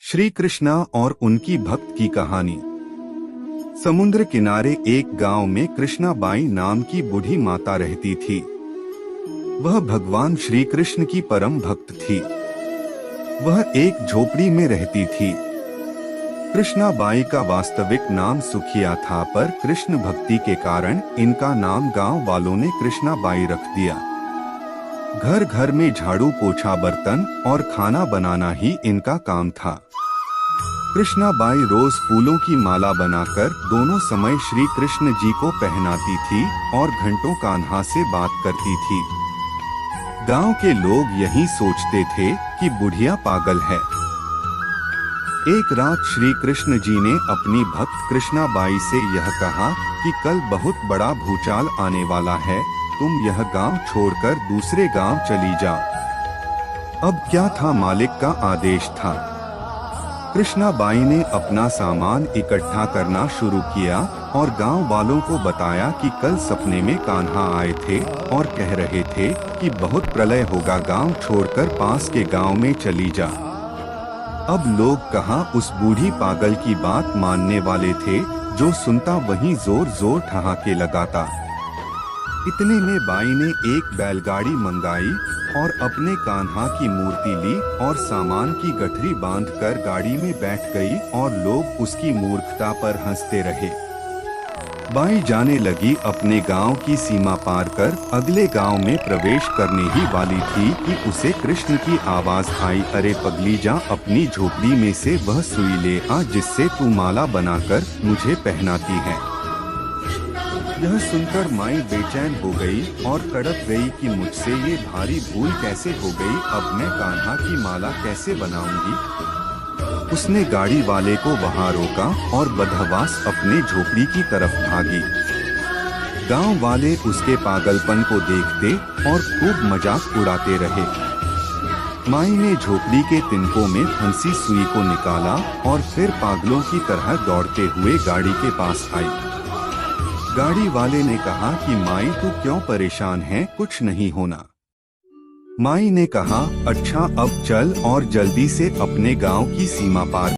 श्री कृष्णा और उनकी भक्त की कहानी। समुद्र किनारे एक गांव में कृष्णाबाई नाम की बूढ़ी माता रहती थी। वह भगवान श्री कृष्ण की परम भक्त थी। वह एक झोपड़ी में रहती थी। कृष्णाबाई का वास्तविक नाम सुखिया था, पर कृष्ण भक्ति के कारण इनका नाम गांव वालों ने कृष्णाबाई रख दिया। घर घर में झाड़ू पोछा, बर्तन और खाना बनाना ही इनका काम था। कृष्णाबाई रोज फूलों की माला बनाकर दोनों समय श्री कृष्ण जी को पहनाती थी और घंटों कान्हा से बात करती थी। गांव के लोग यही सोचते थे कि बुढ़िया पागल है। एक रात श्री कृष्ण जी ने अपनी भक्त कृष्णाबाई से यह कहा कि कल बहुत बड़ा भूचाल आने वाला है, तुम यह गांव छोड़कर दूसरे गांव चली जाओ। अब क्या था, मालिक का आदेश था। कृष्णाबाई ने अपना सामान इकट्ठा करना शुरू किया और गांव वालों को बताया कि कल सपने में कान्हा आए थे और कह रहे थे कि बहुत प्रलय होगा, गांव छोड़कर पास के गांव में चली जा। अब लोग कहाँ उस बूढ़ी पागल की बात मानने वाले थे। जो सुनता वहीं जोर जोर ठहाके लगाता। इतने में बाई ने एक बैलगाड़ी मंगाई और अपने कान्हा की मूर्ति ली और सामान की गठरी बांधकर गाड़ी में बैठ गई और लोग उसकी मूर्खता पर हंसते रहे। बाई जाने लगी अपने गांव की सीमा पार कर अगले गांव में प्रवेश करने ही वाली थी कि उसे कृष्ण की आवाज आई, अरे पगली, जा अपनी झोपड़ी में से वह सुई ले आ जिससे तू माला बनाकर मुझे पहनाती है। यह सुनकर माई बेचैन हो गई और तड़प गई कि मुझसे ये भारी भूल कैसे हो गई, अब मैं कान्हा की माला कैसे बनाऊंगी। उसने गाड़ी वाले को वहां रोका और बदहवास अपने झोपड़ी की तरफ भागी। गांव वाले उसके पागलपन को देखते और खूब मजाक उड़ाते रहे। माई ने झोपड़ी के तिनकों में फंसी सुई को निकाला और फिर पागलों की तरह दौड़ते हुए गाड़ी के पास आई। गाड़ी वाले ने कहा कि माई, तू क्यों परेशान है, कुछ नहीं होना। माई ने कहा, अच्छा अब चल और जल्दी से अपने गांव की सीमा पार